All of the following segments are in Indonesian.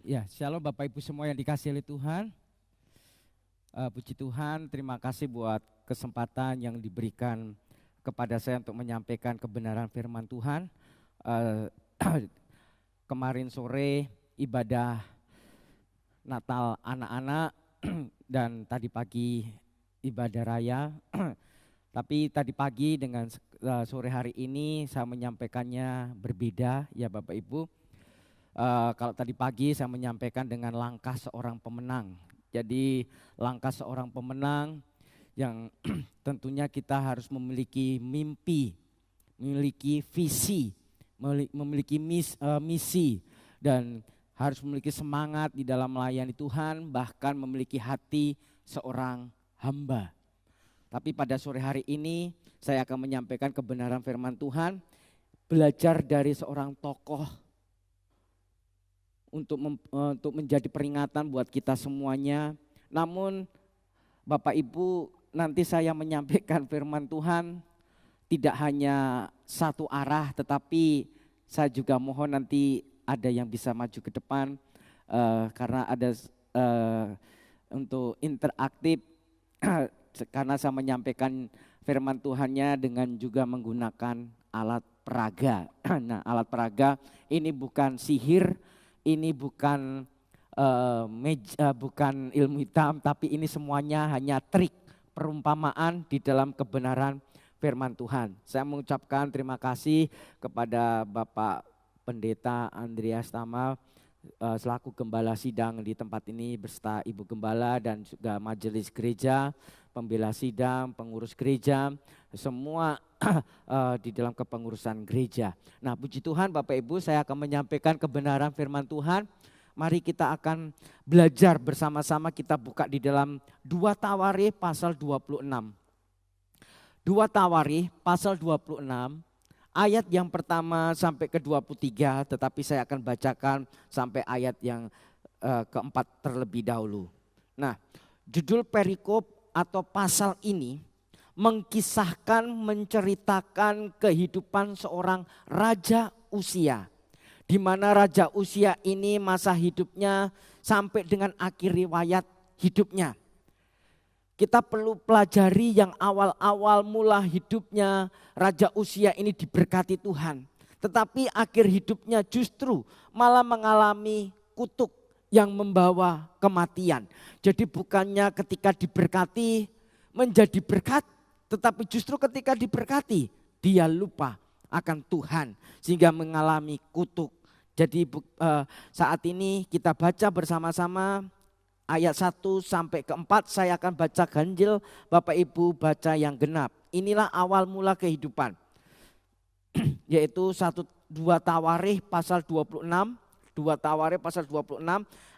Ya, shalom Bapak Ibu semua yang dikasihi oleh Tuhan. Puji Tuhan, terima kasih buat kesempatan yang diberikan kepada saya untuk menyampaikan kebenaran firman Tuhan. Kemarin sore ibadah Natal anak-anak dan tadi pagi ibadah raya. Tapi tadi pagi dengan sore hari ini saya menyampaikannya berbeda ya Bapak Ibu. Kalau tadi pagi saya menyampaikan dengan langkah seorang pemenang. Jadi langkah seorang pemenang yang tentunya kita harus memiliki mimpi, memiliki visi, memiliki misi dan harus memiliki semangat di dalam melayani Tuhan, bahkan memiliki hati seorang hamba. Tapi pada sore hari ini saya akan menyampaikan kebenaran firman Tuhan, belajar dari seorang tokoh untuk menjadi peringatan buat kita semuanya. Namun Bapak Ibu, nanti saya menyampaikan firman Tuhan tidak hanya satu arah, tetapi saya juga mohon nanti ada yang bisa maju ke depan karena ada untuk interaktif karena saya menyampaikan firman Tuhannya dengan juga menggunakan alat peraga. Nah, alat peraga ini bukan sihir, ini bukan bukan ilmu hitam, tapi ini semuanya hanya trik perumpamaan di dalam kebenaran firman Tuhan. Saya mengucapkan terima kasih kepada Bapak Pendeta Andreas Tama selaku gembala sidang di tempat ini beserta Ibu Gembala dan juga majelis gereja, pembela sidang, pengurus gereja, semua di dalam kepengurusan gereja. Nah, puji Tuhan Bapak Ibu, saya akan menyampaikan kebenaran firman Tuhan. Mari kita akan belajar bersama-sama, kita buka di dalam 2 Tawarikh pasal 26. 2 Tawarikh pasal 26 ayat yang pertama sampai ke 23, tetapi saya akan bacakan sampai ayat yang keempat terlebih dahulu. Nah, judul perikop atau pasal ini mengkisahkan, menceritakan kehidupan seorang Raja Uzia. Di mana Raja Uzia ini masa hidupnya sampai dengan akhir riwayat hidupnya. Kita perlu pelajari yang awal-awal mula hidupnya Raja Uzia ini diberkati Tuhan. Tetapi akhir hidupnya justru malah mengalami kutuk yang membawa kematian. Jadi bukannya ketika diberkati menjadi berkat, tetapi justru ketika diberkati dia lupa akan Tuhan sehingga mengalami kutuk. Jadi saat ini kita baca bersama-sama ayat 1 sampai ke 4, saya akan baca ganjil, Bapak Ibu baca yang genap. Inilah awal mula kehidupan. Yaitu 2 Tawarikh pasal 26, 2 Tawarikh pasal 26,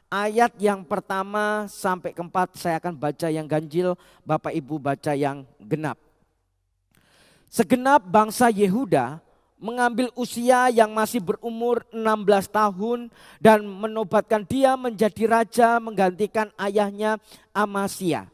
ayat yang pertama sampai ke 4 saya akan baca yang ganjil, Bapak Ibu baca yang genap. Segenap bangsa Yehuda mengambil Uzia yang masih berumur 16 tahun dan menobatkan dia menjadi raja menggantikan ayahnya Amasya.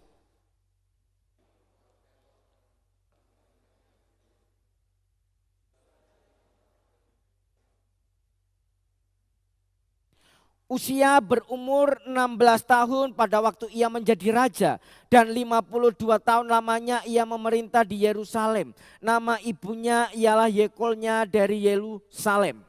Uzia berumur 16 tahun pada waktu ia menjadi raja dan 52 tahun lamanya ia memerintah di Yerusalem. Nama ibunya ialah Yekolnya dari Yerusalem.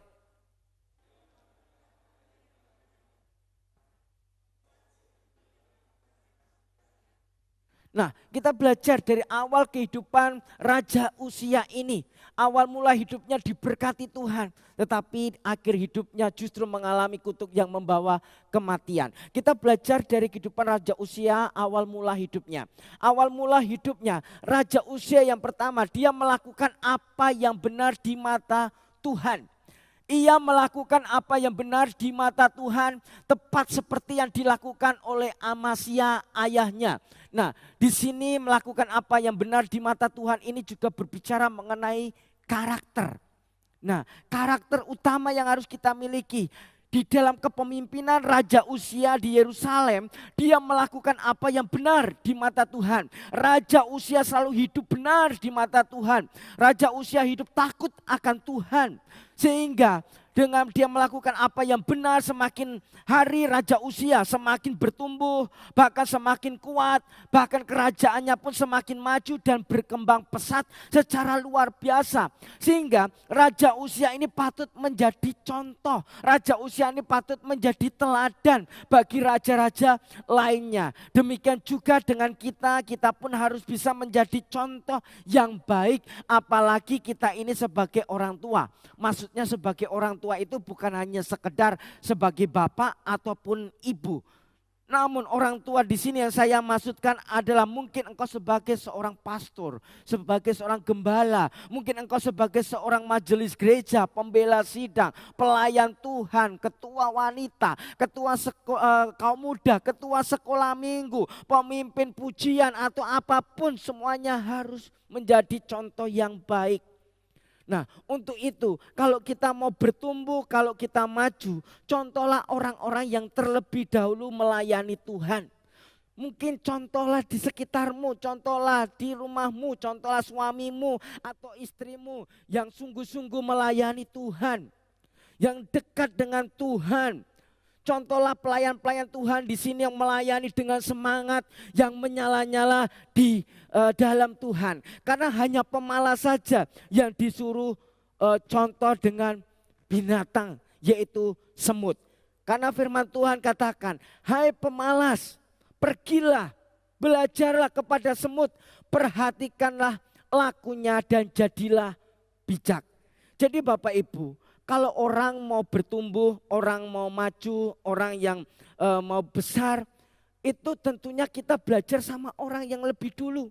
Nah, kita belajar dari awal kehidupan Raja Uzia ini. Awal mula hidupnya diberkati Tuhan, tetapi akhir hidupnya justru mengalami kutuk yang membawa kematian. Kita belajar dari kehidupan Raja Uzia awal mula hidupnya. Awal mula hidupnya Raja Uzia yang pertama, dia melakukan apa yang benar di mata Tuhan. Ia melakukan apa yang benar di mata Tuhan, tepat seperti yang dilakukan oleh Amasya ayahnya. Nah, di sini melakukan apa yang benar di mata Tuhan ini juga berbicara mengenai karakter. Nah, karakter utama yang harus kita miliki. Di dalam kepemimpinan Raja Uzia di Yerusalem, dia melakukan apa yang benar di mata Tuhan. Raja Uzia selalu hidup benar di mata Tuhan. Raja Uzia hidup takut akan Tuhan. Sehingga dengan dia melakukan apa yang benar, semakin hari Raja Uzia semakin bertumbuh, bahkan semakin kuat, bahkan kerajaannya pun semakin maju dan berkembang pesat secara luar biasa. Sehingga Raja Uzia ini patut menjadi contoh, Raja Uzia ini patut menjadi teladan bagi raja-raja lainnya. Demikian juga dengan kita pun harus bisa menjadi contoh yang baik, apalagi kita ini sebagai orang tua. Maksudnya sebagai orang tua itu bukan hanya sekedar sebagai bapak ataupun ibu. Namun orang tua di sini yang saya maksudkan adalah mungkin engkau sebagai seorang pastor, sebagai seorang gembala, mungkin engkau sebagai seorang majelis gereja, pembela sidang, pelayan Tuhan, ketua wanita, ketua kaum muda, ketua sekolah minggu, pemimpin pujian atau apapun, semuanya harus menjadi contoh yang baik. Nah, untuk itu kalau kita mau bertumbuh, kalau kita maju, contohlah orang-orang yang terlebih dahulu melayani Tuhan. Mungkin contohlah di sekitarmu, contohlah di rumahmu, contohlah suamimu atau istrimu yang sungguh-sungguh melayani Tuhan, yang dekat dengan Tuhan. Contohlah pelayan-pelayan Tuhan di sini yang melayani dengan semangat, yang menyala-nyala di dalam Tuhan. Karena hanya pemalas saja yang disuruh contoh dengan binatang, yaitu semut. Karena firman Tuhan katakan, hai pemalas, pergilah, belajarlah kepada semut, perhatikanlah lakunya dan jadilah bijak. Jadi Bapak Ibu, kalau orang mau bertumbuh, orang mau maju, orang yang mau besar, itu tentunya kita belajar sama orang yang lebih dulu.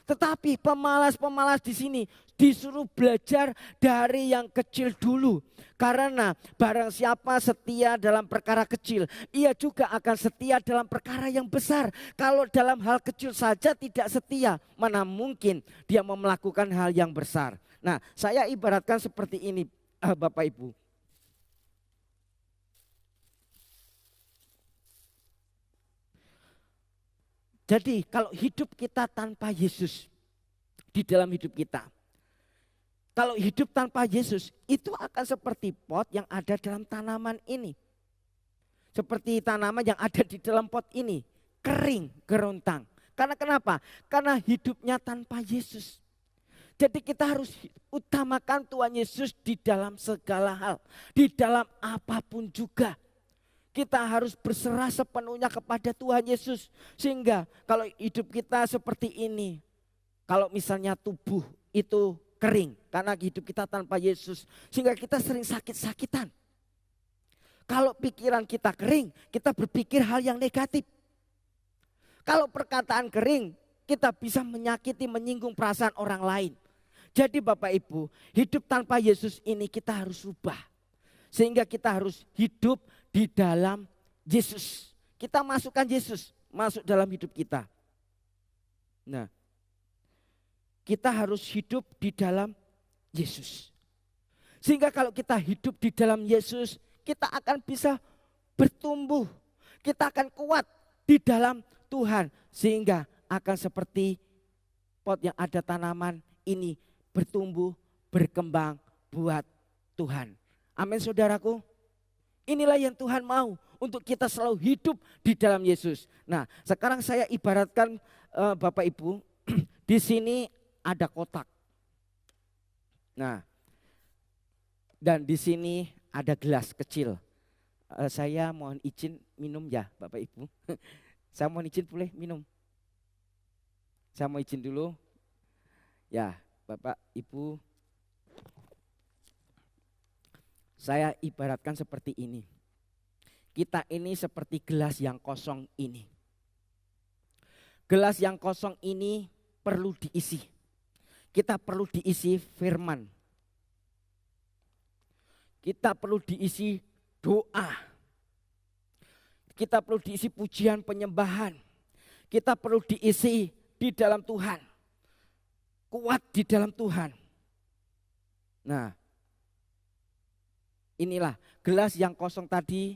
Tetapi pemalas-pemalas di sini disuruh belajar dari yang kecil dulu. Karena barang siapa setia dalam perkara kecil, ia juga akan setia dalam perkara yang besar. Kalau dalam hal kecil saja tidak setia, mana mungkin dia mau melakukan hal yang besar. Nah, saya ibaratkan seperti ini, Bapak Ibu. Jadi kalau hidup kita tanpa Yesus di dalam hidup kita, kalau hidup tanpa Yesus itu akan seperti pot yang ada dalam tanaman ini. Seperti tanaman yang ada di dalam pot ini, kering, gerontang. Karena kenapa? Karena hidupnya tanpa Yesus. Jadi kita harus utamakan Tuhan Yesus di dalam segala hal, di dalam apapun juga. Kita harus berserah sepenuhnya kepada Tuhan Yesus. Sehingga kalau hidup kita seperti ini, kalau misalnya tubuh itu kering karena hidup kita tanpa Yesus, sehingga kita sering sakit-sakitan. Kalau pikiran kita kering, kita berpikir hal yang negatif. Kalau perkataan kering, kita bisa menyakiti, menyinggung perasaan orang lain. Jadi Bapak Ibu, hidup tanpa Yesus ini kita harus rubah. Sehingga kita harus hidup di dalam Yesus. Kita masukkan Yesus masuk dalam hidup kita. Nah, kita harus hidup di dalam Yesus. Sehingga kalau kita hidup di dalam Yesus, kita akan bisa bertumbuh. Kita akan kuat di dalam Tuhan. Sehingga akan seperti pot yang ada tanaman ini bertumbuh, berkembang buat Tuhan. Amin saudaraku. Inilah yang Tuhan mau untuk kita selalu hidup di dalam Yesus. Nah, sekarang saya ibaratkan Bapak Ibu, di sini ada kotak. Nah, dan di sini ada gelas kecil. Saya mohon izin minum ya Bapak Ibu. Saya mohon izin boleh minum. Saya mau izin dulu. Ya Bapak Ibu. Saya ibaratkan seperti ini. Kita ini seperti gelas yang kosong ini. Gelas yang kosong ini perlu diisi. Kita perlu diisi firman. Kita perlu diisi doa. Kita perlu diisi pujian penyembahan. Kita perlu diisi di dalam Tuhan. Kuat di dalam Tuhan. Nah, inilah gelas yang kosong tadi.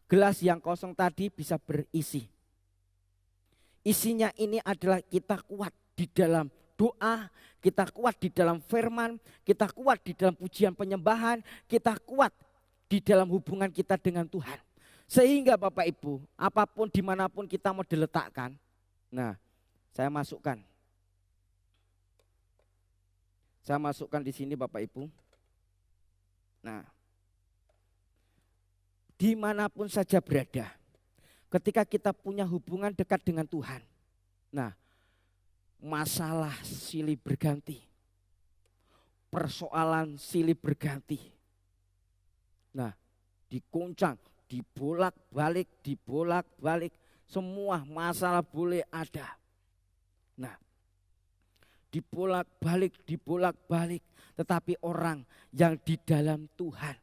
Gelas yang kosong tadi bisa berisi. Isinya ini adalah kita kuat di dalam doa, kita kuat di dalam firman, kita kuat di dalam pujian penyembahan, kita kuat di dalam hubungan kita dengan Tuhan. Sehingga Bapak Ibu, apapun dimanapun kita mau diletakkan. Nah, saya masukkan di sini Bapak Ibu. Nah, dimanapun saja berada, ketika kita punya hubungan dekat dengan Tuhan. Nah, masalah silih berganti, persoalan silih berganti. Nah, dikuncang, dibolak-balik, semua masalah boleh ada. Nah, dibolak-balik, tetapi orang yang di dalam Tuhan,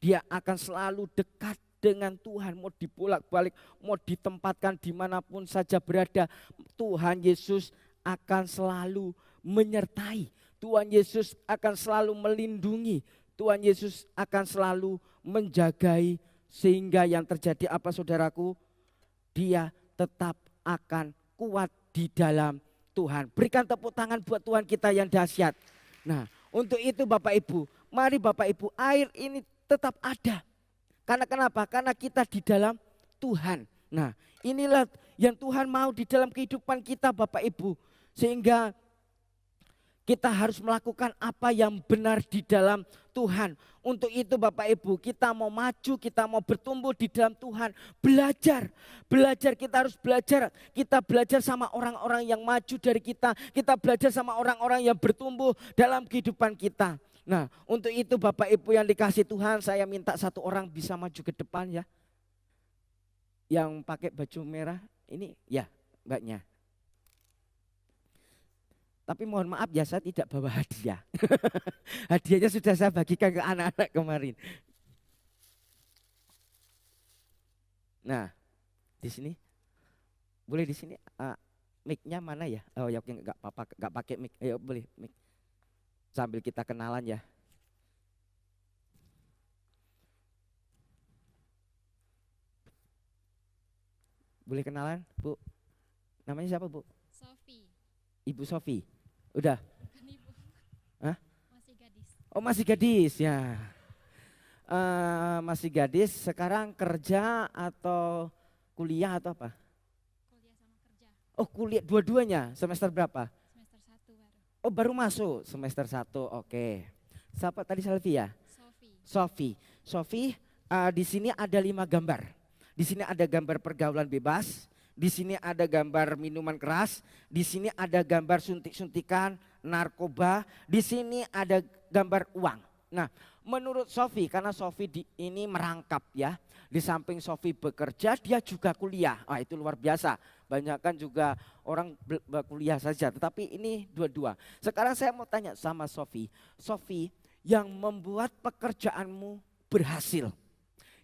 dia akan selalu dekat dengan Tuhan. Mau dibolak-balik, mau ditempatkan dimanapun saja berada, Tuhan Yesus akan selalu menyertai. Tuhan Yesus akan selalu melindungi. Tuhan Yesus akan selalu menjagai, sehingga yang terjadi apa saudaraku? Dia tetap akan kuat di dalam Tuhan. Berikan tepuk tangan buat Tuhan kita yang dahsyat. Nah, untuk itu Bapak Ibu, mari Bapak Ibu, air ini tetap ada. Karena kenapa? Karena kita di dalam Tuhan. Nah, inilah yang Tuhan mau di dalam kehidupan kita Bapak Ibu. Sehingga kita harus melakukan apa yang benar di dalam Tuhan. Untuk itu Bapak Ibu, kita mau maju, kita mau bertumbuh di dalam Tuhan. Belajar, kita harus belajar. Kita belajar sama orang-orang yang maju dari kita. Kita belajar sama orang-orang yang bertumbuh dalam kehidupan kita. Nah, untuk itu Bapak Ibu yang dikasih Tuhan, saya minta satu orang bisa maju ke depan ya. Yang pakai baju merah ini ya mbaknya. Tapi mohon maaf ya, saya tidak bawa hadiah. Hadiahnya sudah saya bagikan ke anak-anak kemarin. Nah, di sini boleh di sini mic-nya mana ya? Oh ya, enggak apa-apa, enggak pakai mic. Ayo boleh mic. Sambil kita kenalan ya. Boleh kenalan, Bu? Namanya siapa, Bu? Sofi. Ibu Sofi. Udah? Bukan ibu. Hah? Masih gadis. Oh masih gadis ya. Masih gadis, sekarang kerja atau kuliah atau apa? Kuliah sama kerja. Oh kuliah, dua-duanya. Semester berapa? Semester 1 baru. Oh baru masuk semester 1, oke. Siapa tadi Selvi ya? Sofi, di sini ada 5 gambar. Di sini ada gambar pergaulan bebas. Di sini ada gambar minuman keras, di sini ada gambar suntik-suntikan, narkoba, di sini ada gambar uang. Nah, menurut Sofi, karena Sofi ini merangkap ya, di samping Sofi bekerja, dia juga kuliah. Itu luar biasa. Banyak kan juga orang kuliah saja, tetapi ini dua-dua. Sekarang saya mau tanya sama Sofi, yang membuat pekerjaanmu berhasil,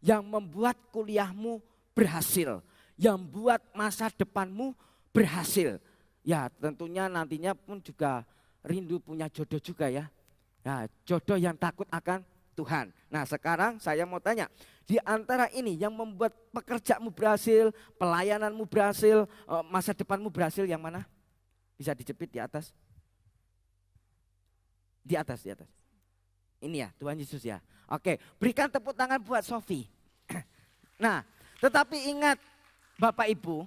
yang membuat kuliahmu berhasil, yang buat masa depanmu berhasil. Ya tentunya nantinya pun juga rindu punya jodoh juga ya. Nah, jodoh yang takut akan Tuhan. Nah sekarang saya mau tanya, di antara ini yang membuat pekerjaanmu berhasil, pelayananmu berhasil, masa depanmu berhasil, yang mana? Bisa dijepit di atas. Di atas. Ini ya, Tuhan Yesus ya. Oke, berikan tepuk tangan buat Sofi. Nah, tetapi ingat Bapak Ibu,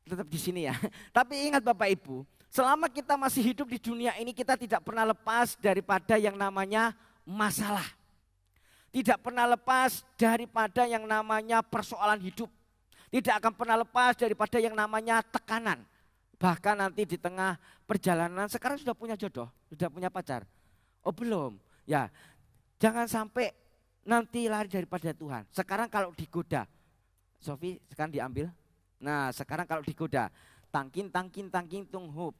tetap di sini ya. Tapi ingat Bapak Ibu, selama kita masih hidup di dunia ini, kita tidak pernah lepas daripada yang namanya masalah. Tidak pernah lepas daripada yang namanya persoalan hidup. Tidak akan pernah lepas daripada yang namanya tekanan. Bahkan nanti di tengah perjalanan, sekarang sudah punya jodoh, sudah punya pacar. Oh belum, ya jangan sampai nanti lari daripada Tuhan. Sekarang kalau digoda, Sofi sekarang diambil. Nah sekarang kalau digoda, tangkin tung hop.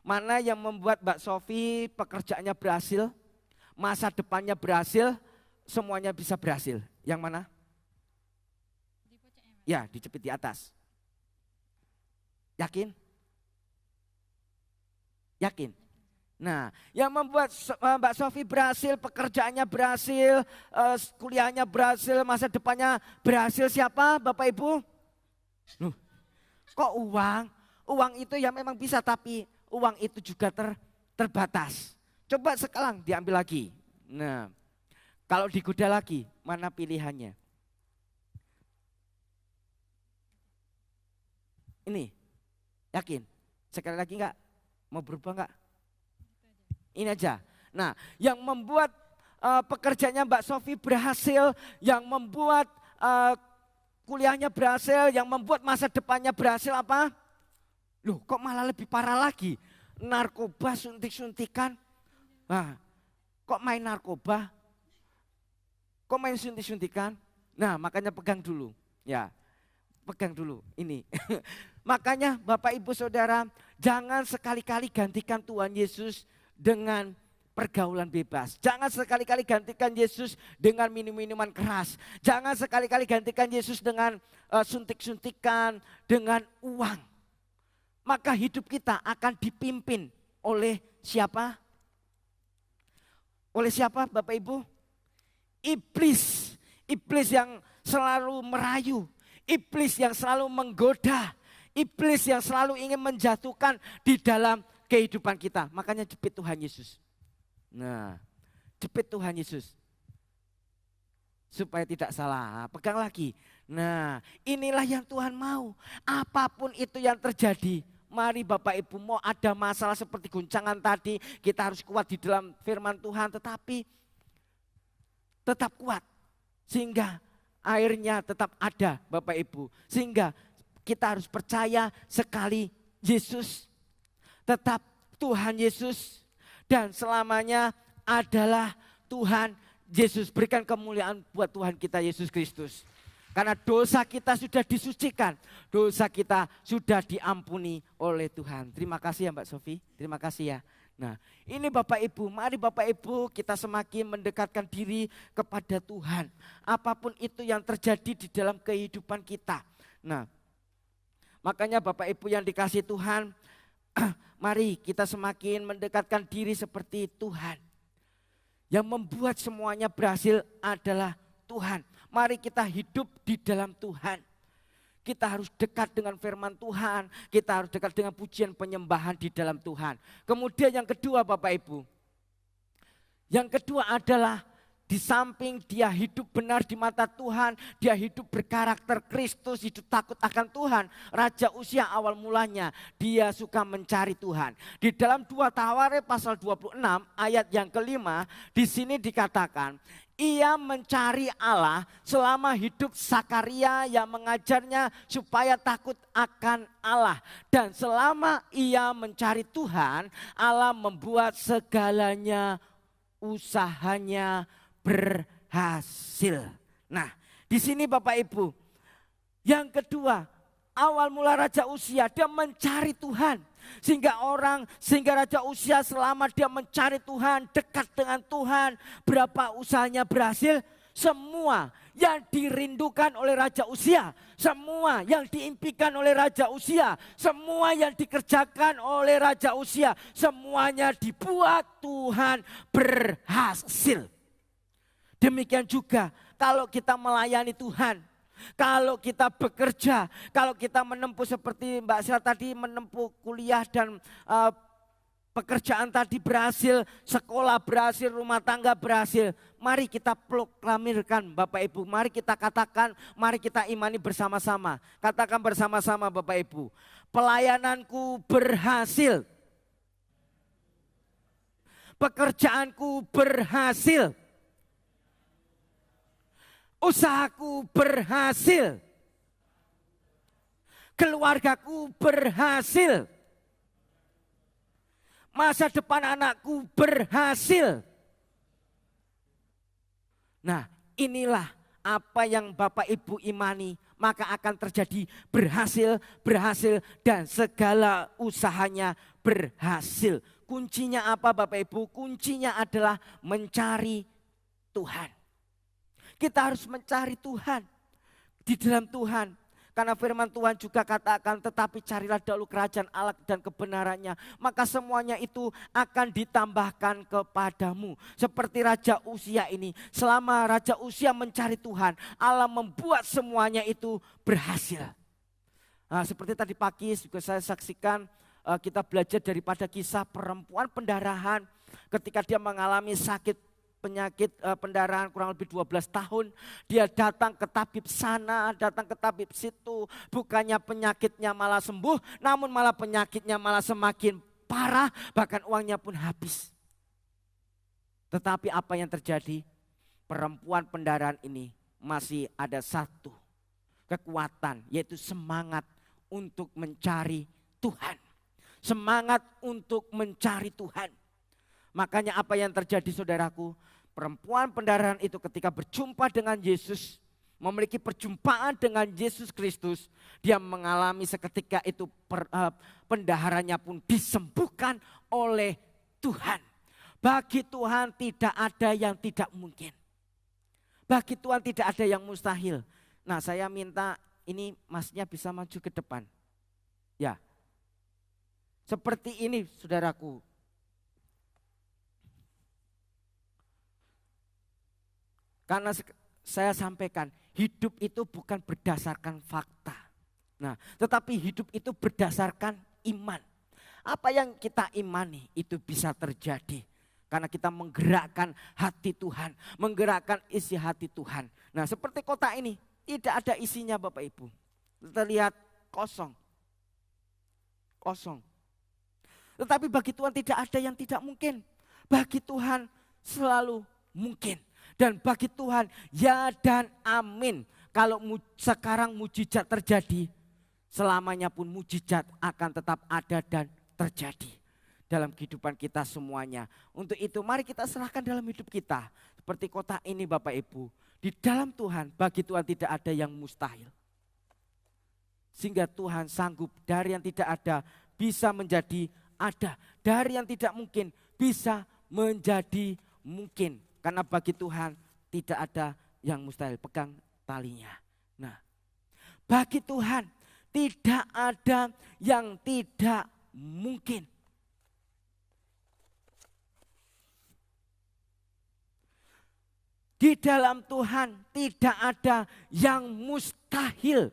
Mana yang membuat Mbak Sofi pekerjaannya berhasil, masa depannya berhasil, semuanya bisa berhasil? Yang mana? Ya, dicepit di atas. Yakin? Yakin? Nah, yang membuat Mbak Sofi berhasil, pekerjaannya berhasil, kuliahnya berhasil, masa depannya berhasil siapa Bapak Ibu? Loh, kok uang? Uang itu ya memang bisa, tapi uang itu juga terbatas. Coba sekarang diambil lagi. Nah, kalau digoda lagi, mana pilihannya? Ini, yakin? Sekali lagi enggak? Mau berubah enggak? Ini aja. Nah, yang membuat pekerjaannya Mbak Sofi berhasil, yang membuat kuliahnya berhasil, yang membuat masa depannya berhasil apa? Loh, kok malah lebih parah lagi? Narkoba, suntik-suntikan. Nah, kok main narkoba? Kok main suntik-suntikan? Nah, makanya pegang dulu. Ya, pegang dulu ini. Makanya Bapak Ibu Saudara, jangan sekali-kali gantikan Tuhan Yesus dengan pergaulan bebas. Jangan sekali-kali gantikan Yesus dengan minum-minuman keras. Jangan sekali-kali gantikan Yesus dengan suntik-suntikan, dengan uang. Maka hidup kita akan dipimpin oleh siapa? Oleh siapa Bapak Ibu? Iblis. Iblis yang selalu merayu. Iblis yang selalu menggoda. Iblis yang selalu ingin menjatuhkan di dalam kehidupan kita. Makanya jepit Tuhan Yesus. Nah, jepit Tuhan Yesus. Supaya tidak salah, pegang lagi. Nah, inilah yang Tuhan mau. Apapun itu yang terjadi, mari Bapak Ibu, mau ada masalah seperti guncangan tadi, kita harus kuat di dalam firman Tuhan, tetapi tetap kuat. Sehingga airnya tetap ada Bapak Ibu. Sehingga kita harus percaya sekali Yesus tetap Tuhan Yesus. Dan selamanya adalah Tuhan Yesus. Berikan kemuliaan buat Tuhan kita Yesus Kristus. Karena dosa kita sudah disucikan. Dosa kita sudah diampuni oleh Tuhan. Terima kasih ya Mbak Sofi. Terima kasih ya. Nah, ini Bapak Ibu, mari Bapak Ibu kita semakin mendekatkan diri kepada Tuhan. Apapun itu yang terjadi di dalam kehidupan kita. Nah, makanya Bapak Ibu yang dikasihi Tuhan, mari kita semakin mendekatkan diri seperti Tuhan. Yang membuat semuanya berhasil adalah Tuhan. Mari kita hidup di dalam Tuhan. Kita harus dekat dengan firman Tuhan. Kita harus dekat dengan pujian penyembahan di dalam Tuhan. Kemudian yang kedua Bapak Ibu. Yang kedua adalah di samping dia hidup benar di mata Tuhan, dia hidup berkarakter Kristus, hidup takut akan Tuhan. Raja Uzia awal mulanya dia suka mencari Tuhan. Di dalam 2 Tawarekh pasal 26 ayat yang kelima, di sini dikatakan, ia mencari Allah selama hidup Sakaria yang mengajarnya supaya takut akan Allah. Dan selama ia mencari Tuhan, Allah membuat segalanya usahanya berhasil. Nah, di sini Bapak Ibu, yang kedua, awal mula Raja Uzia dia mencari Tuhan. Sehingga Raja Uzia selama dia mencari Tuhan, dekat dengan Tuhan, berapa usahanya berhasil? Semua yang dirindukan oleh Raja Uzia, semua yang diimpikan oleh Raja Uzia, semua yang dikerjakan oleh Raja Uzia, semuanya dibuat Tuhan berhasil. Demikian juga kalau kita melayani Tuhan, kalau kita bekerja, kalau kita menempuh seperti Mbak Sila tadi menempuh kuliah dan pekerjaan tadi berhasil, sekolah berhasil, rumah tangga berhasil. Mari kita proklamirkan Bapak Ibu, mari kita katakan, mari kita imani bersama-sama. Katakan bersama-sama Bapak Ibu, pelayananku berhasil, pekerjaanku berhasil, usahaku berhasil, keluargaku berhasil, masa depan anakku berhasil. Nah, inilah apa yang Bapak Ibu imani, maka akan terjadi berhasil, dan segala usahanya berhasil. Kuncinya apa Bapak Ibu? Kuncinya adalah mencari Tuhan. Kita harus mencari Tuhan, di dalam Tuhan. Karena firman Tuhan juga katakan, tetapi carilah dahulu kerajaan Allah dan kebenarannya, maka semuanya itu akan ditambahkan kepadamu. Seperti Raja Uzia ini, selama Raja Uzia mencari Tuhan, Allah membuat semuanya itu berhasil. Nah, seperti tadi pagi juga saya saksikan kita belajar daripada kisah perempuan pendarahan ketika dia mengalami penyakit pendarahan kurang lebih 12 tahun. Dia datang ke tabib sana, datang ke tabib situ. Bukannya penyakitnya malah sembuh, namun malah penyakitnya malah semakin parah, bahkan uangnya pun habis. Tetapi apa yang terjadi? Perempuan pendarahan ini masih ada satu kekuatan, yaitu semangat untuk mencari Tuhan. Semangat untuk mencari Tuhan. Makanya apa yang terjadi saudaraku? Perempuan pendarahan itu ketika berjumpa dengan Yesus, memiliki perjumpaan dengan Yesus Kristus, dia mengalami seketika itu pendaharannya pun disembuhkan oleh Tuhan. Bagi Tuhan tidak ada yang tidak mungkin. Bagi Tuhan tidak ada yang mustahil. Nah, saya minta ini masnya bisa maju ke depan. Ya. Seperti ini saudaraku. Karena saya sampaikan, hidup itu bukan berdasarkan fakta. Nah, tetapi hidup itu berdasarkan iman. Apa yang kita imani itu bisa terjadi. Karena kita menggerakkan hati Tuhan, menggerakkan isi hati Tuhan. Nah, seperti kota ini, tidak ada isinya Bapak Ibu. Kita lihat kosong. Kosong. Tetapi bagi Tuhan tidak ada yang tidak mungkin. Bagi Tuhan selalu mungkin. Dan bagi Tuhan ya dan amin. Kalau sekarang mujizat terjadi, selamanya pun mujizat akan tetap ada dan terjadi dalam kehidupan kita semuanya. Untuk itu mari kita serahkan dalam hidup kita. Seperti kota ini Bapak Ibu. Di dalam Tuhan, bagi Tuhan tidak ada yang mustahil. Sehingga Tuhan sanggup dari yang tidak ada bisa menjadi ada. Dari yang tidak mungkin bisa menjadi mungkin. Karena bagi Tuhan tidak ada yang mustahil. Pegang talinya. Nah, bagi Tuhan tidak ada yang tidak mungkin. Di dalam Tuhan tidak ada yang mustahil.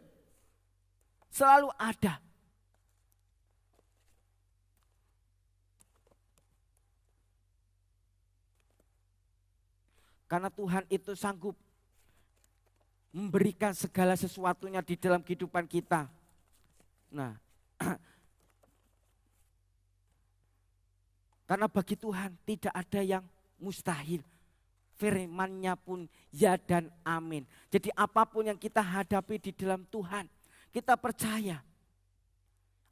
Selalu ada. Karena Tuhan itu sanggup memberikan segala sesuatunya di dalam kehidupan kita. Nah, karena bagi Tuhan tidak ada yang mustahil. Firman-Nya pun ya dan amin. Jadi apapun yang kita hadapi di dalam Tuhan, kita percaya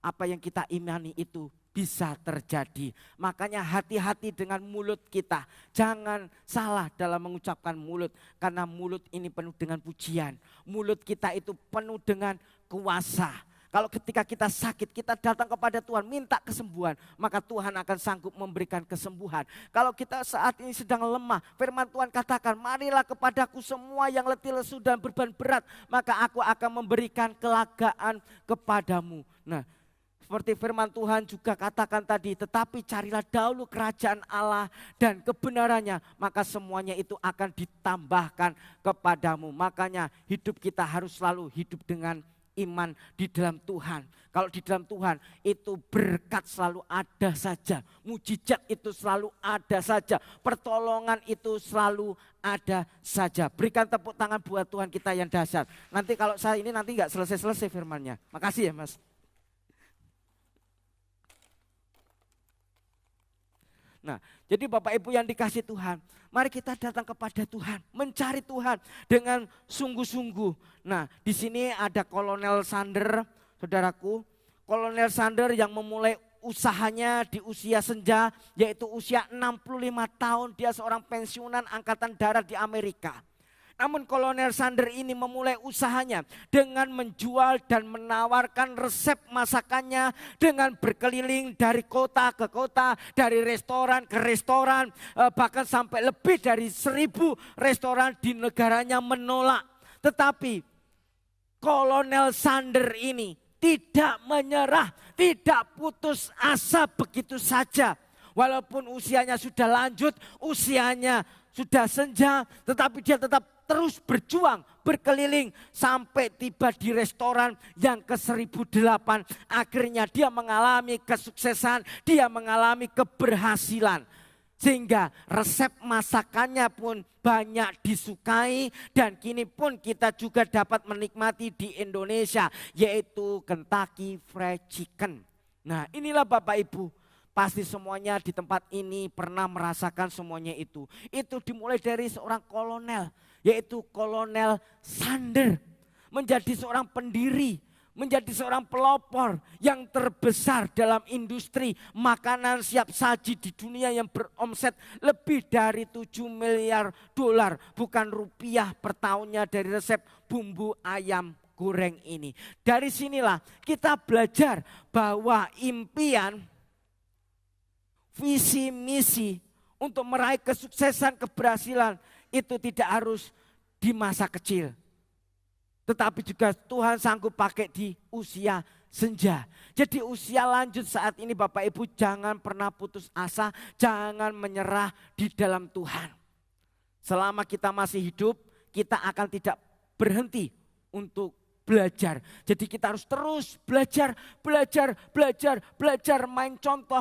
apa yang kita imani itu bisa terjadi. Makanya hati-hati dengan mulut kita. Jangan salah dalam mengucapkan mulut. Karena mulut ini penuh dengan pujian. Mulut kita itu penuh dengan kuasa. Kalau ketika kita sakit, kita datang kepada Tuhan, minta kesembuhan, maka Tuhan akan sanggup memberikan kesembuhan. Kalau kita saat ini sedang lemah, firman Tuhan katakan, marilah kepadaku semua yang letih lesu dan beban berat, maka aku akan memberikan kelegaan kepadamu. Nah, seperti firman Tuhan juga katakan tadi, tetapi carilah dahulu kerajaan Allah dan kebenarannya, maka semuanya itu akan ditambahkan kepadamu. Makanya hidup kita harus selalu hidup dengan iman di dalam Tuhan. Kalau di dalam Tuhan itu berkat selalu ada saja. Mujizat itu selalu ada saja. Pertolongan itu selalu ada saja. Berikan tepuk tangan buat Tuhan kita yang dahsyat. Nanti kalau saya ini nanti enggak selesai-selesai firman-Nya. Makasih ya Mas. Nah, jadi Bapak Ibu yang dikasih Tuhan, mari kita datang kepada Tuhan, mencari Tuhan dengan sungguh-sungguh. Nah, di sini ada Kolonel Sander, saudaraku. Kolonel Sander yang memulai usahanya di usia senja, yaitu usia 65 tahun. Dia seorang pensiunan angkatan darat di Amerika. Namun Kolonel Sander ini memulai usahanya dengan menjual dan menawarkan resep masakannya dengan berkeliling dari kota ke kota, dari restoran ke restoran, bahkan sampai lebih dari 1000 restoran di negaranya menolak. Tetapi Kolonel Sander ini tidak menyerah, tidak putus asa begitu saja. Walaupun usianya sudah lanjut, usianya sudah senja, tetapi dia tetap terus berjuang, berkeliling sampai tiba di restoran yang ke-1008. Akhirnya dia mengalami kesuksesan, dia mengalami keberhasilan. Sehingga resep masakannya pun banyak disukai dan kini pun kita juga dapat menikmati di Indonesia, yaitu Kentucky Fried Chicken. Nah, inilah Bapak Ibu, pasti semuanya di tempat ini pernah merasakan semuanya itu. Itu dimulai dari seorang kolonel, yaitu Kolonel Sander, menjadi seorang pendiri, menjadi seorang pelopor yang terbesar dalam industri makanan siap saji di dunia yang beromset lebih dari 7 miliar dolar, bukan rupiah per tahunnya dari resep bumbu ayam goreng ini. Dari sinilah kita belajar bahwa impian, visi, misi untuk meraih kesuksesan, keberhasilan itu tidak harus di masa kecil. Tetapi juga Tuhan sanggup pakai di usia senja. Jadi usia lanjut saat ini Bapak Ibu jangan pernah putus asa, jangan menyerah di dalam Tuhan. Selama kita masih hidup, kita akan tidak berhenti untuk belajar. Jadi kita harus terus belajar, main contoh.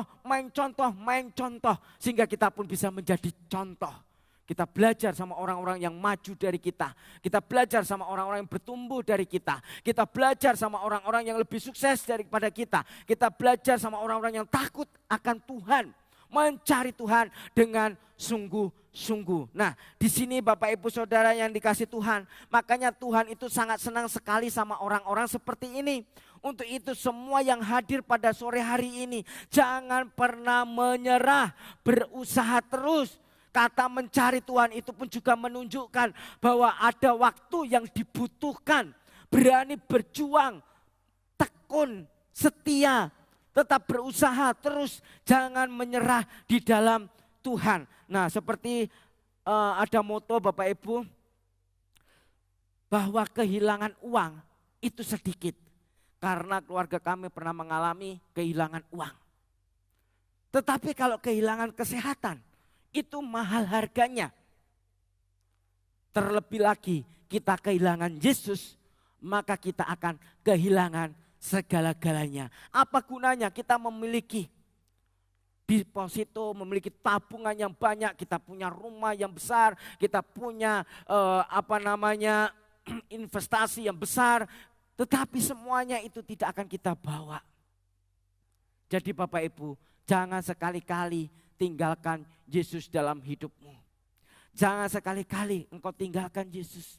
Sehingga kita pun bisa menjadi contoh. Kita belajar sama orang-orang yang maju dari kita. Kita belajar sama orang-orang yang bertumbuh dari kita. Kita belajar sama orang-orang yang lebih sukses daripada kita. Kita belajar sama orang-orang yang takut akan Tuhan. Mencari Tuhan dengan sungguh-sungguh. Nah, di sini Bapak Ibu Saudara yang dikasih Tuhan. Makanya Tuhan itu sangat senang sekali sama orang-orang seperti ini. Untuk itu semua yang hadir pada sore hari ini, jangan pernah menyerah, berusaha terus. Kata mencari Tuhan itu pun juga menunjukkan bahwa ada waktu yang dibutuhkan. Berani berjuang, tekun, setia, tetap berusaha terus. Jangan menyerah di dalam Tuhan. Nah, seperti ada moto Bapak Ibu, bahwa kehilangan uang itu sedikit. Karena keluarga kami pernah mengalami kehilangan uang. Tetapi kalau kehilangan kesehatan, itu mahal harganya. Terlebih lagi kita kehilangan Yesus, maka kita akan kehilangan segala-galanya. Apa gunanya kita memiliki deposito, memiliki tabungan yang banyak, kita punya rumah yang besar, kita punya investasi yang besar, tetapi semuanya itu tidak akan kita bawa. Jadi Bapak Ibu, jangan sekali-kali tinggalkan Yesus dalam hidupmu. Jangan sekali-kali engkau tinggalkan Yesus.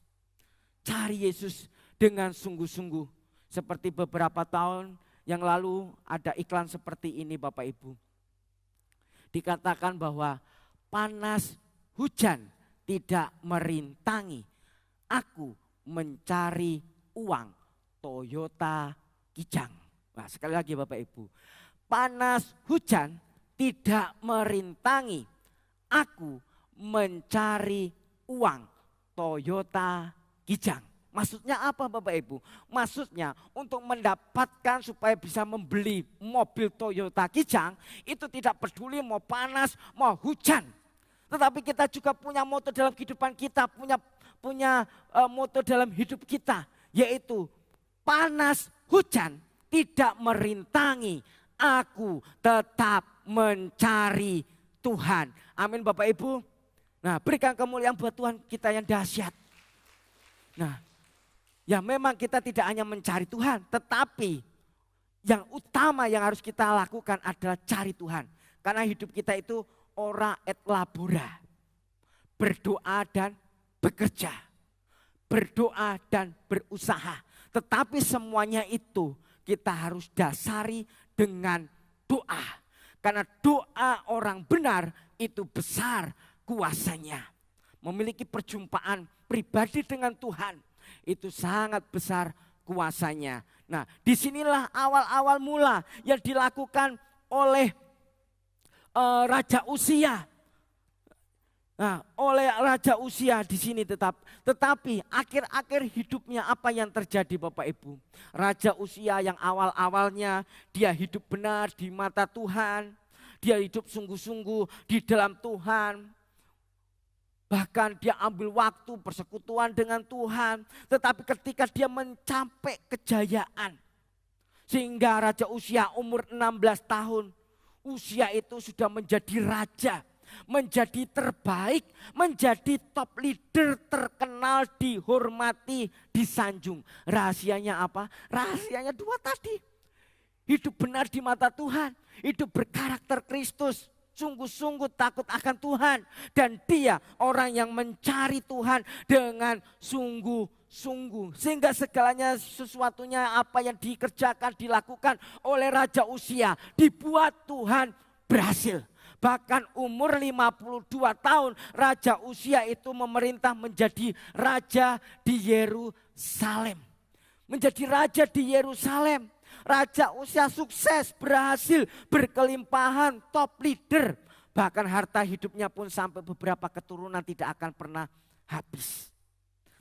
Cari Yesus dengan sungguh-sungguh. Seperti beberapa tahun yang lalu ada iklan seperti ini Bapak Ibu. Dikatakan bahwa panas hujan tidak merintangi. Aku mencari uang Toyota Kijang. Nah, sekali lagi Bapak Ibu. Panas hujan tidak merintangi, aku mencari uang Toyota Kijang. Maksudnya apa Bapak Ibu? Maksudnya untuk mendapatkan supaya bisa membeli mobil Toyota Kijang, itu tidak peduli mau panas, mau hujan. Tetapi kita juga punya moto dalam kehidupan kita, punya moto dalam hidup kita, yaitu panas hujan tidak merintangi, aku tetap mencari Tuhan. Amin Bapak Ibu. Nah, berikan kemuliaan buat Tuhan kita yang dahsyat. Nah, ya memang kita tidak hanya mencari Tuhan, tetapi yang utama yang harus kita lakukan adalah cari Tuhan. Karena hidup kita itu ora et labora. Berdoa dan bekerja. Berdoa dan berusaha. Tetapi semuanya itu kita harus dasari dengan doa. Karena doa orang benar itu besar kuasanya. Memiliki perjumpaan pribadi dengan Tuhan itu sangat besar kuasanya. Nah, disinilah awal-awal mula yang dilakukan oleh Raja Uzia. Nah, oleh Raja Uzia di sini tetapi akhir-akhir hidupnya apa yang terjadi Bapak Ibu? Raja Uzia yang awal-awalnya dia hidup benar di mata Tuhan, Dia hidup sungguh-sungguh di dalam Tuhan. Bahkan dia ambil waktu persekutuan dengan Tuhan. Tetapi ketika dia mencapai kejayaan. Sehingga Raja Uzia umur 16 tahun. Usia itu sudah menjadi raja. Menjadi terbaik. Menjadi top leader terkenal, dihormati, disanjung. Rahasianya apa? Rahasianya dua tadi. Hidup benar di mata Tuhan. Hidup berkarakter Kristus. Sungguh-sungguh takut akan Tuhan. Dan dia orang yang mencari Tuhan dengan sungguh-sungguh. Sehingga segalanya sesuatunya apa yang dikerjakan, dilakukan oleh Raja Uzia. Dibuat Tuhan berhasil. Bahkan umur 52 tahun Raja Uzia itu memerintah menjadi raja di Yerusalem. Menjadi raja di Yerusalem. Raja Uzia sukses, berhasil, berkelimpahan, top leader. Bahkan harta hidupnya pun sampai beberapa keturunan tidak akan pernah habis.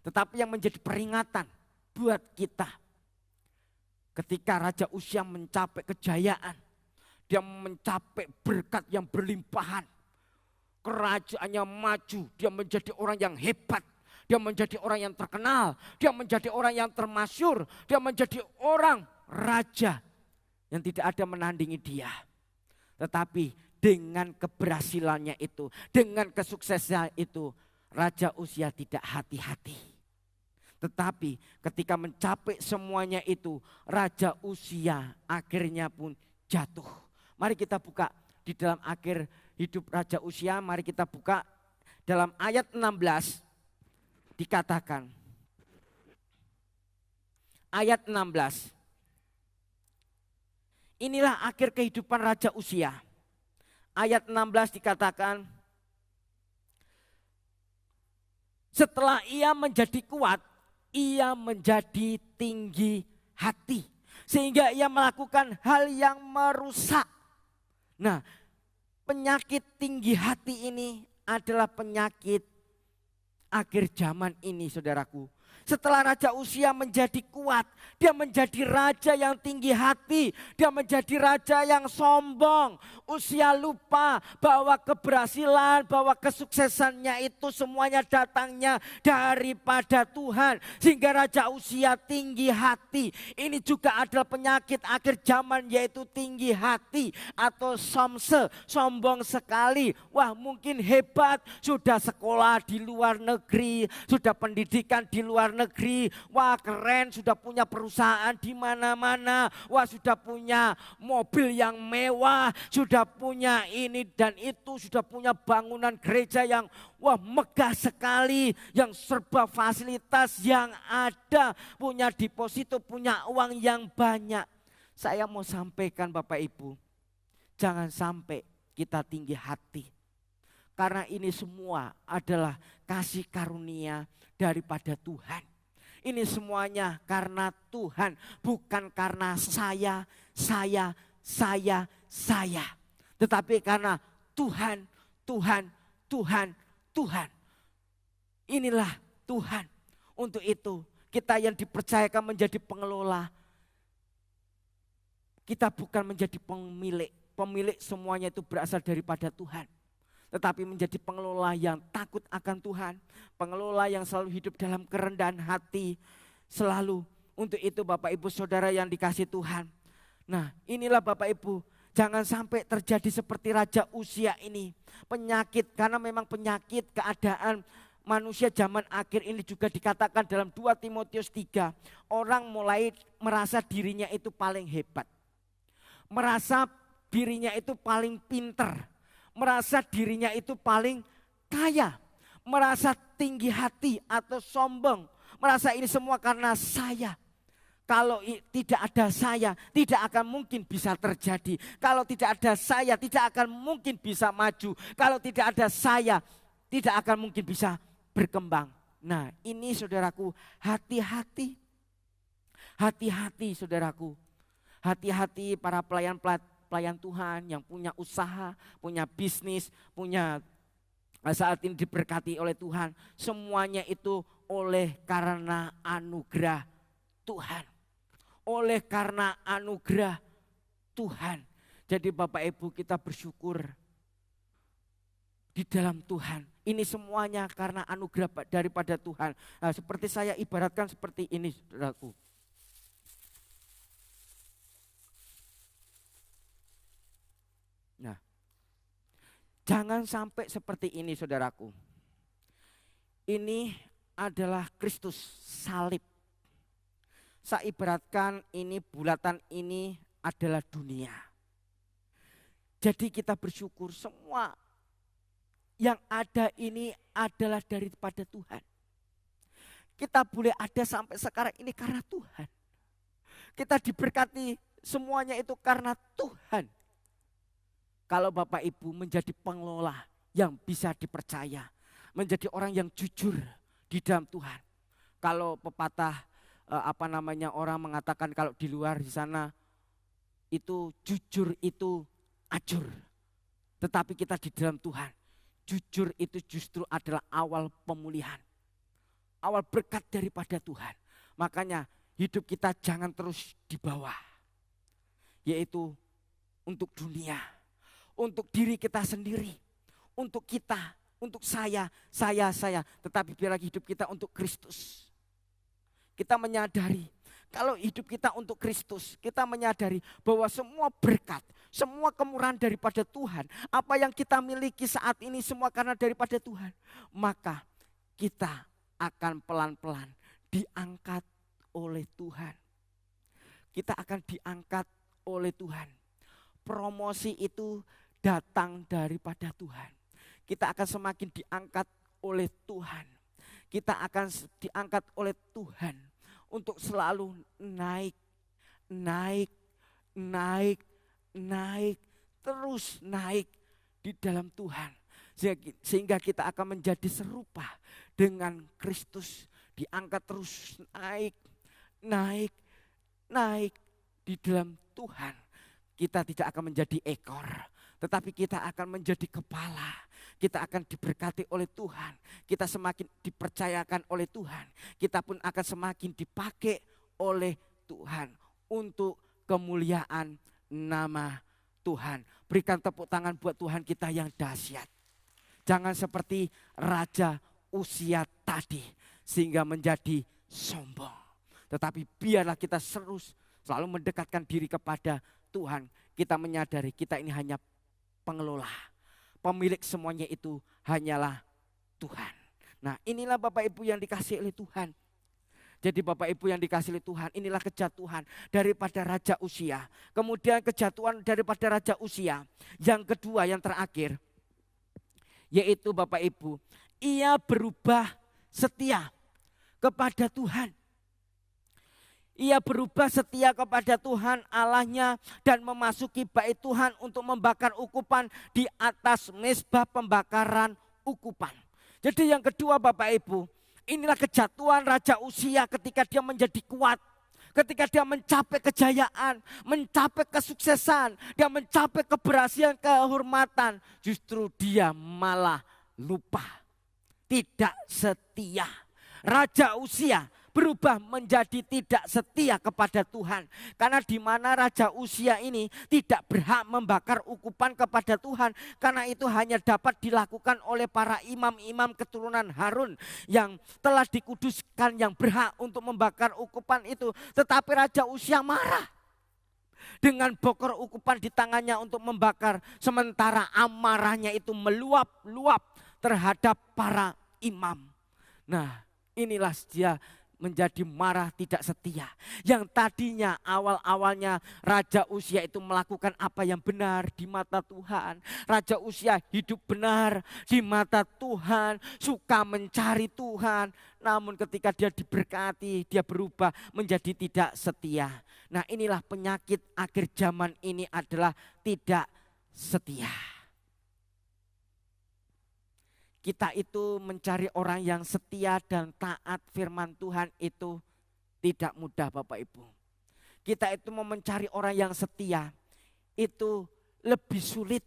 Tetapi yang menjadi peringatan buat kita. Ketika Raja Uzia mencapai kejayaan. Dia mencapai berkat yang berlimpahan. Kerajaannya maju, dia menjadi orang yang hebat. Dia menjadi orang yang terkenal, dia menjadi orang yang termasyur, dia menjadi orang raja yang tidak ada menandingi dia. Tetapi dengan keberhasilannya itu, dengan kesuksesannya itu, Raja Uzia tidak hati-hati. Tetapi ketika mencapai semuanya itu, Raja Uzia akhirnya pun jatuh. Mari kita buka di dalam akhir hidup Raja Uzia, mari kita buka dalam ayat 16 dikatakan. Ayat 16. Inilah akhir kehidupan Raja Uzia. Ayat 16 dikatakan, setelah ia menjadi kuat, ia menjadi tinggi hati. Sehingga ia melakukan hal yang merusak. Nah, penyakit tinggi hati ini adalah penyakit akhir zaman ini, saudaraku. Setelah Raja Uzia menjadi kuat, dia menjadi raja yang tinggi hati, dia menjadi raja yang sombong. Uzia lupa bahwa keberhasilan, bahwa kesuksesannya itu semuanya datangnya daripada Tuhan. Sehingga Raja Uzia tinggi hati. Ini juga adalah penyakit akhir zaman, yaitu tinggi hati atau somse, sombong sekali. Wah, mungkin hebat, sudah sekolah di luar negeri, sudah pendidikan di luar negeri, wah keren, sudah punya perusahaan di mana-mana, wah sudah punya mobil yang mewah, sudah punya ini dan itu, sudah punya bangunan gereja yang wah megah sekali, yang serba fasilitas yang ada, punya deposito, punya uang yang banyak. Saya mau sampaikan Bapak Ibu, jangan sampai kita tinggi hati. Karena ini semua adalah kasih karunia daripada Tuhan. Ini semuanya karena Tuhan, bukan karena saya. Tetapi karena Tuhan. Inilah Tuhan. Untuk itu kita yang dipercayakan menjadi pengelola. Kita bukan menjadi pemilik. Pemilik semuanya itu berasal daripada Tuhan. Tetapi menjadi pengelola yang takut akan Tuhan. Pengelola yang selalu hidup dalam kerendahan hati. Selalu untuk itu Bapak Ibu Saudara yang dikasih Tuhan. Nah inilah Bapak Ibu. Jangan sampai terjadi seperti Raja Uzia ini. Penyakit, karena memang penyakit keadaan manusia zaman akhir ini juga dikatakan dalam 2 Timotius 3. Orang mulai merasa dirinya itu paling hebat. Merasa dirinya itu paling pinter. Merasa dirinya itu paling kaya, merasa tinggi hati atau sombong, merasa ini semua karena saya. Kalau tidak ada saya, tidak akan mungkin bisa terjadi. Kalau tidak ada saya, tidak akan mungkin bisa maju. Kalau tidak ada saya, tidak akan mungkin bisa berkembang. Nah ini saudaraku, hati-hati. Hati-hati saudaraku. Hati-hati para pelayan Tuhan yang punya usaha, punya bisnis, punya saat ini diberkati oleh Tuhan. Semuanya itu oleh karena anugerah Tuhan. Oleh karena anugerah Tuhan. Jadi Bapak Ibu, kita bersyukur di dalam Tuhan. Ini semuanya karena anugerah daripada Tuhan. Nah, seperti saya ibaratkan seperti ini, saudaraku. Nah, jangan sampai seperti ini, saudaraku. Ini adalah Kristus salib. Saya ibaratkan ini bulatan ini adalah dunia. Jadi kita bersyukur semua yang ada ini adalah daripada Tuhan. Kita boleh ada sampai sekarang ini karena Tuhan. Kita diberkati semuanya itu karena Tuhan. Kalau Bapak Ibu menjadi pengelola yang bisa dipercaya, menjadi orang yang jujur di dalam Tuhan. Kalau pepatah orang mengatakan kalau di luar di sana itu jujur itu ajur. Tetapi kita di dalam Tuhan, jujur itu justru adalah awal pemulihan. Awal berkat daripada Tuhan. Makanya hidup kita jangan terus di bawah. Yaitu untuk dunia, untuk diri kita sendiri, untuk kita, untuk saya. Tetapi biarlah hidup kita untuk Kristus. Kita menyadari kalau hidup kita untuk Kristus, kita menyadari bahwa semua berkat, semua kemurahan daripada Tuhan, apa yang kita miliki saat ini semua karena daripada Tuhan. Maka kita akan pelan-pelan diangkat oleh Tuhan. Kita akan diangkat oleh Tuhan. Promosi itu datang daripada Tuhan. Kita akan semakin diangkat oleh Tuhan. Kita akan diangkat oleh Tuhan untuk selalu naik, terus naik di dalam Tuhan. Sehingga kita akan menjadi serupa dengan Kristus, diangkat terus naik di dalam Tuhan. Kita tidak akan menjadi ekor, tetapi kita akan menjadi kepala. Kita akan diberkati oleh Tuhan. Kita semakin dipercayakan oleh Tuhan. Kita pun akan semakin dipakai oleh Tuhan untuk kemuliaan nama Tuhan. Berikan tepuk tangan buat Tuhan kita yang dahsyat. Jangan seperti Raja Uzia tadi sehingga menjadi sombong. Tetapi biarlah kita selalu mendekatkan diri kepada Tuhan. Kita menyadari kita ini hanya pengelola. Pemilik semuanya itu hanyalah Tuhan. Nah, inilah Bapak Ibu yang dikasihi oleh Tuhan. Jadi Bapak Ibu yang dikasihi oleh Tuhan, inilah kejatuhan daripada Raja Uzia. Kemudian kejatuhan daripada Raja Uzia. Yang kedua, yang terakhir, yaitu Bapak Ibu, ia berubah setia kepada Tuhan. Ia berubah setia kepada Tuhan Allahnya dan memasuki bait Tuhan untuk membakar ukupan di atas mezbah pembakaran ukupan. Jadi yang kedua Bapak Ibu, inilah kejatuhan Raja Uzia ketika dia menjadi kuat. Ketika dia mencapai kejayaan, mencapai kesuksesan, dia mencapai keberhasilan, kehormatan. Justru dia malah lupa, tidak setia. Raja Uzia berubah menjadi tidak setia kepada Tuhan. Karena di mana Raja Uzia ini tidak berhak membakar ukupan kepada Tuhan. Karena itu hanya dapat dilakukan oleh para imam-imam keturunan Harun yang telah dikuduskan yang berhak untuk membakar ukupan itu. Tetapi Raja Uzia marah dengan bokor ukupan di tangannya untuk membakar. Sementara amarahnya itu meluap-luap terhadap para imam. Nah, inilah dia menjadi marah tidak setia. Yang tadinya awal-awalnya Raja Uzia itu melakukan apa yang benar di mata Tuhan. Raja Uzia hidup benar di mata Tuhan, suka mencari Tuhan. Namun ketika dia diberkati, dia berubah menjadi tidak setia. Nah, inilah penyakit akhir zaman ini adalah tidak setia. Kita itu mencari orang yang setia dan taat firman Tuhan itu tidak mudah Bapak Ibu. Kita itu mau mencari orang yang setia itu lebih sulit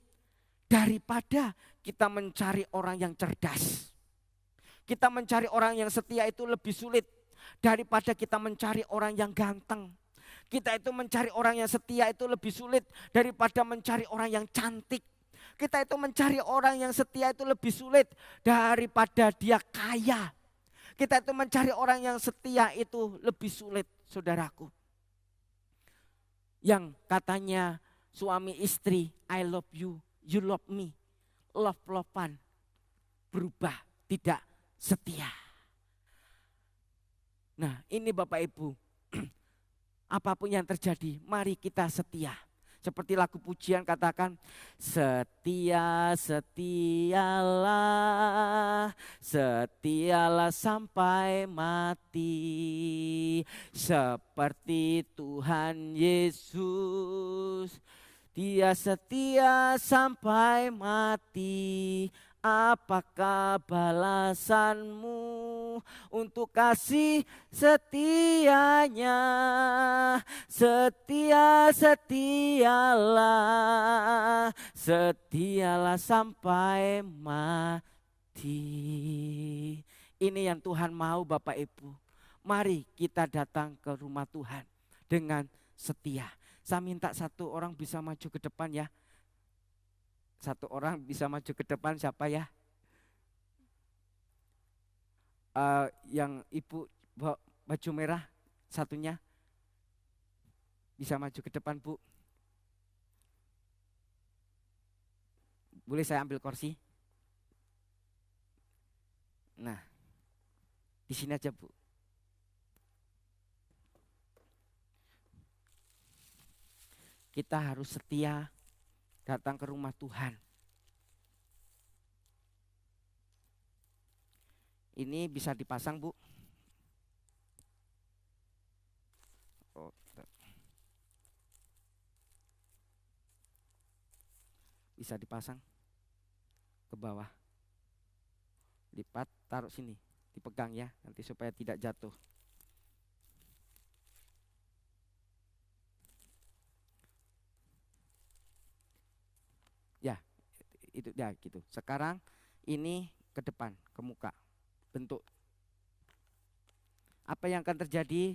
daripada kita mencari orang yang cerdas. Kita mencari orang yang setia itu lebih sulit daripada kita mencari orang yang ganteng. Kita itu mencari orang yang setia itu lebih sulit daripada mencari orang yang cantik. Kita itu mencari orang yang setia itu lebih sulit daripada dia kaya. Kita itu mencari orang yang setia itu lebih sulit, saudaraku. Yang katanya suami istri, I love you, you love me. Love-lovean, berubah, tidak setia. Nah, ini Bapak Ibu. Apapun yang terjadi, mari kita setia. Seperti lagu pujian katakan, setia, setialah, setialah sampai mati. Seperti Tuhan Yesus, Dia setia sampai mati. Apakah balasanmu untuk kasih setianya? Setia, setialah, setialah sampai mati. Ini yang Tuhan mau Bapak Ibu. Mari kita datang ke rumah Tuhan dengan setia. Saya minta satu orang bisa maju ke depan ya. Satu orang bisa maju ke depan, siapa ya? Yang ibu baju merah satunya bisa maju ke depan, Bu. Boleh saya ambil kursi? Nah, di sini aja, Bu. Kita harus setia datang ke rumah Tuhan. Ini bisa dipasang, Bu. Oh, bisa dipasang ke bawah. Lipat, taruh sini. Dipegang ya, nanti supaya tidak jatuh. Ya, itu ya gitu. Sekarang ini ke depan, ke muka. Bentuk. Apa yang akan terjadi?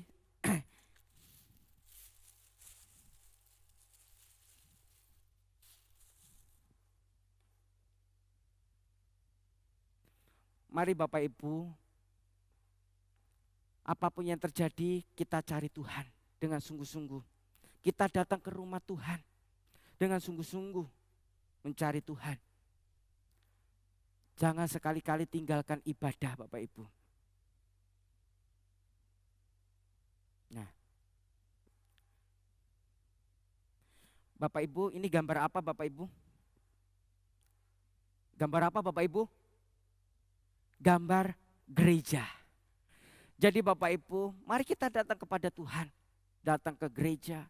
Mari Bapak Ibu, apapun yang terjadi kita cari Tuhan dengan sungguh-sungguh. Kita datang ke rumah Tuhan dengan sungguh-sungguh mencari Tuhan. Jangan sekali-kali tinggalkan ibadah Bapak Ibu. Nah, Bapak Ibu, ini gambar apa Bapak Ibu? Gambar apa Bapak Ibu? Gambar gereja. Jadi Bapak Ibu, mari kita datang kepada Tuhan. Datang ke gereja,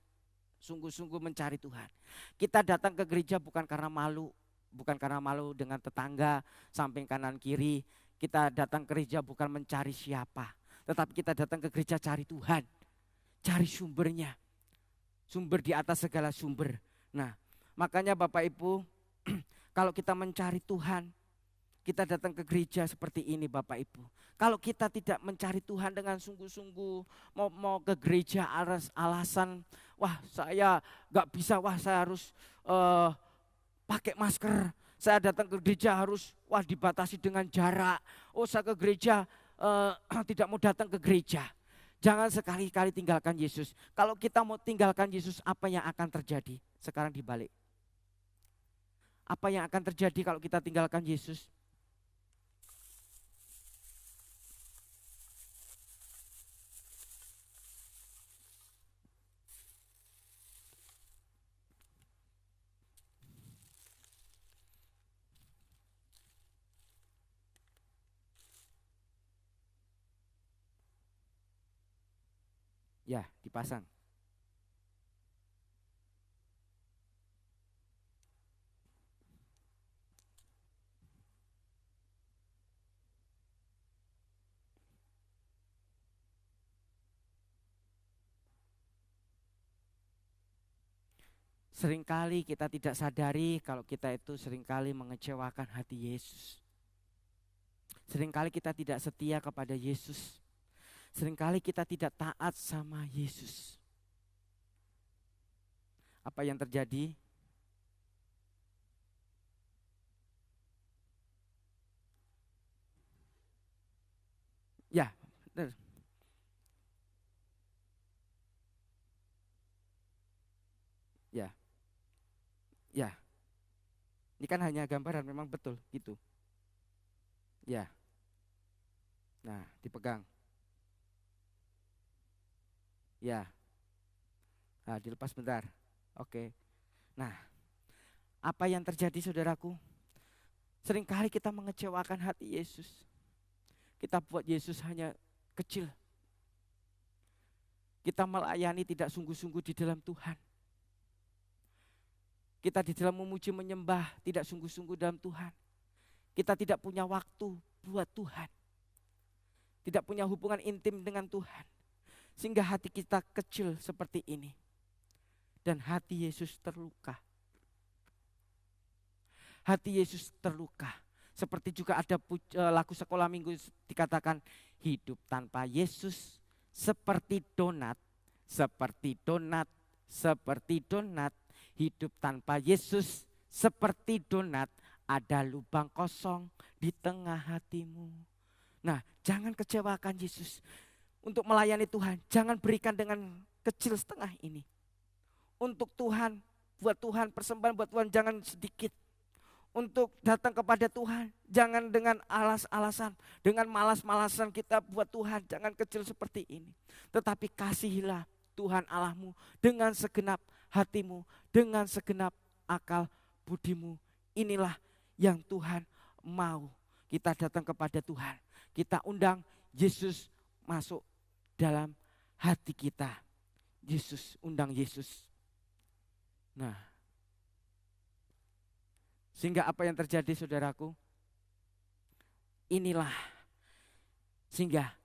sungguh-sungguh mencari Tuhan. Kita datang ke gereja bukan karena malu. Bukan karena malu dengan tetangga, samping kanan kiri. Kita datang ke gereja bukan mencari siapa. Tetapi kita datang ke gereja cari Tuhan. Cari sumbernya. Sumber di atas segala sumber. Nah, makanya Bapak Ibu, kalau kita mencari Tuhan, kita datang ke gereja seperti ini Bapak Ibu. Kalau kita tidak mencari Tuhan dengan sungguh-sungguh, mau ke gereja alasan, wah saya gak bisa, wah saya harus pakai masker, saya datang ke gereja harus dibatasi dengan jarak. Oh saya ke gereja tidak mau datang ke gereja. Jangan sekali-kali tinggalkan Yesus. Kalau kita mau tinggalkan Yesus, apa yang akan terjadi? Sekarang dibalik. Apa yang akan terjadi kalau kita tinggalkan Yesus? Ya, dipasang. Seringkali kita tidak sadari kalau kita itu seringkali mengecewakan hati Yesus. Seringkali kita tidak setia kepada Yesus. Seringkali kita tidak taat sama Yesus. Apa yang terjadi? Ya, benar. Ya, ya. Ini kan hanya gambaran, memang betul gitu. Ya. Nah, dipegang. Ya. Nah, dilepas bentar. Oke. Nah, apa yang terjadi saudaraku? Seringkali kita mengecewakan hati Yesus. Kita buat Yesus hanya kecil. Kita melayani tidak sungguh-sungguh di dalam Tuhan. Kita di dalam memuji menyembah tidak sungguh-sungguh dalam Tuhan. Kita tidak punya waktu buat Tuhan. Tidak punya hubungan intim dengan Tuhan. Sehingga hati kita kecil seperti ini. Dan hati Yesus terluka. Hati Yesus terluka. Seperti juga ada lagu sekolah minggu dikatakan, hidup tanpa Yesus seperti donat, seperti donat, seperti donat. Hidup tanpa Yesus seperti donat, ada lubang kosong di tengah hatimu. Nah, jangan kecewakan Yesus. Untuk melayani Tuhan, jangan berikan dengan kecil setengah ini. Untuk Tuhan, buat Tuhan, persembahan buat Tuhan jangan sedikit. Untuk datang kepada Tuhan, jangan dengan alas-alasan, dengan malas-malasan kita buat Tuhan, jangan kecil seperti ini. Tetapi kasihilah Tuhan Allahmu dengan segenap hatimu, dengan segenap akal budimu. Inilah yang Tuhan mau. Kita datang kepada Tuhan, kita undang Yesus masuk dalam hati kita. Yesus, undang Yesus. Nah, sehingga apa yang terjadi saudaraku? Inilah sehingga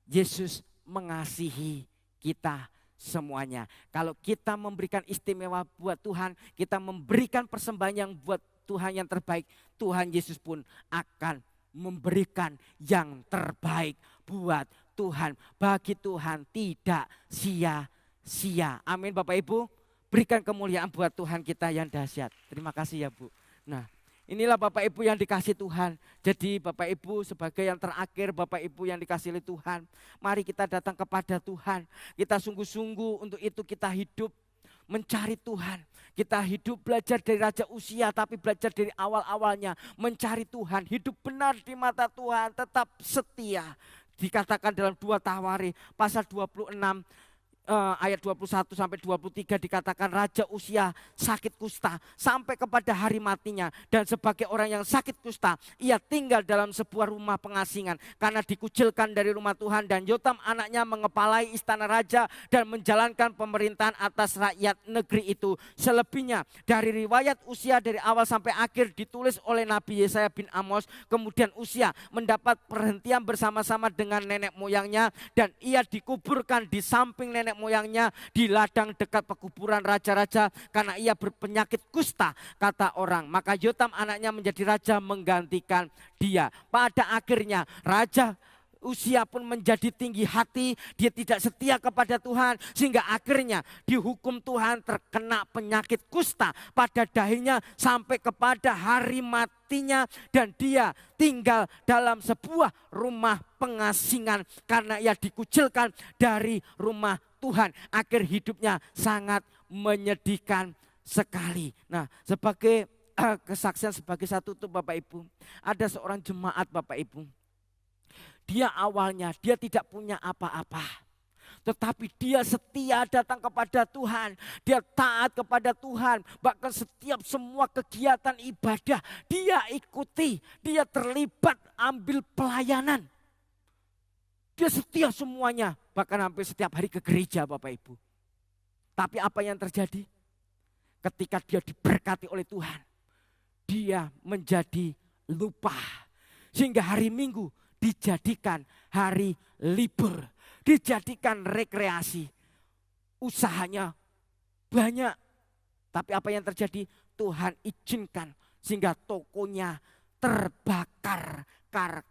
Yesus mengasihi kita semuanya. Kalau kita memberikan istimewa buat Tuhan, kita memberikan persembahan yang buat Tuhan yang terbaik, Tuhan Yesus pun akan memberikan yang terbaik buat Tuhan. Bagi Tuhan tidak sia-sia. Amin Bapak Ibu. Berikan kemuliaan buat Tuhan kita yang dahsyat. Terima kasih ya Bu. Nah, inilah Bapak Ibu yang dikasih Tuhan. Jadi Bapak Ibu sebagai yang terakhir, Bapak Ibu yang dikasih oleh Tuhan, mari kita datang kepada Tuhan. Kita sungguh-sungguh untuk itu kita hidup mencari Tuhan. Kita hidup belajar dari Raja Uzia, tapi belajar dari awal-awalnya mencari Tuhan. Hidup benar di mata Tuhan, tetap setia. Dikatakan dalam 2 Tawari pasal 26 ayat 21 sampai 23 dikatakan Raja Uzia sakit kusta sampai kepada hari matinya, dan sebagai orang yang sakit kusta ia tinggal dalam sebuah rumah pengasingan karena dikucilkan dari rumah Tuhan, dan Yotam anaknya mengepalai istana raja dan menjalankan pemerintahan atas rakyat negeri itu. Selebihnya dari riwayat Uzia dari awal sampai akhir ditulis oleh Nabi Yesaya bin Amos. Kemudian Uzia mendapat perhentian bersama-sama dengan nenek moyangnya, dan ia dikuburkan di samping nenek moyangnya di ladang dekat pekuburan raja-raja karena ia berpenyakit kusta, kata orang. Maka Yotam anaknya menjadi raja menggantikan dia. Pada akhirnya Raja Uzia pun menjadi tinggi hati, dia tidak setia kepada Tuhan sehingga akhirnya dihukum Tuhan terkena penyakit kusta pada dahinya sampai kepada hari matinya, dan dia tinggal dalam sebuah rumah pengasingan karena ia dikucilkan dari rumah Tuhan. Akhir hidupnya sangat menyedihkan sekali. Nah, sebagai kesaksian sebagai satu tutup Bapak Ibu, ada seorang jemaat Bapak Ibu. Dia awalnya dia tidak punya apa-apa, tetapi dia setia datang kepada Tuhan. Dia taat kepada Tuhan. Bahkan setiap semua kegiatan ibadah dia ikuti. Dia terlibat ambil pelayanan. Dia setia semuanya. Bahkan hampir setiap hari ke gereja Bapak Ibu. Tapi apa yang terjadi? Ketika dia diberkati oleh Tuhan, dia menjadi lupa. Sehingga hari Minggu dijadikan hari libur, dijadikan rekreasi. Usahanya banyak, tapi apa yang terjadi? Tuhan izinkan sehingga tokonya terbakar, kar,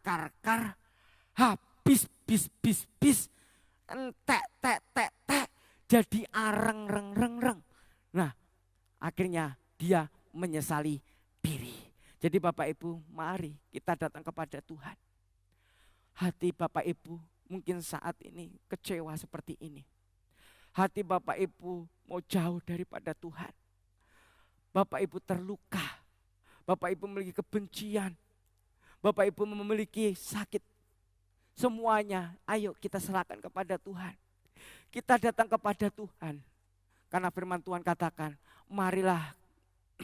habis, entek, tek, jadi areng, reng. Nah, Akhirnya dia menyesali diri. Jadi Bapak Ibu, mari kita datang kepada Tuhan. Hati Bapak Ibu mungkin saat ini kecewa seperti ini. Hati Bapak Ibu mau jauh daripada Tuhan. Bapak Ibu terluka. Bapak Ibu memiliki kebencian. Bapak Ibu memiliki sakit. Semuanya ayo kita serahkan kepada Tuhan. Kita datang kepada Tuhan. Karena firman Tuhan katakan, marilah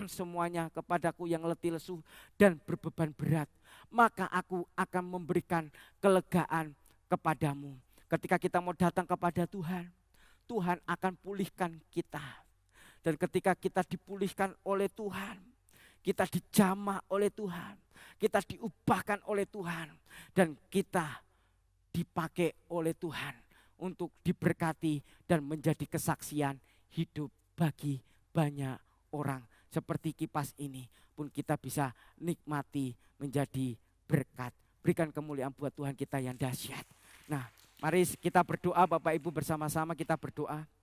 semuanya kepadaku yang letih lesu dan berbeban berat. Maka aku akan memberikan kelegaan kepadamu. Ketika kita mau datang kepada Tuhan, Tuhan akan pulihkan kita. Dan ketika kita dipulihkan oleh Tuhan, kita dijamah oleh Tuhan, kita diubahkan oleh Tuhan, dan kita dipakai oleh Tuhan untuk diberkati dan menjadi kesaksian hidup bagi banyak orang. Seperti kipas ini pun kita bisa nikmati menjadi berkat. Berikan kemuliaan buat Tuhan kita yang dahsyat. Nah, mari kita berdoa Bapak Ibu bersama-sama kita berdoa.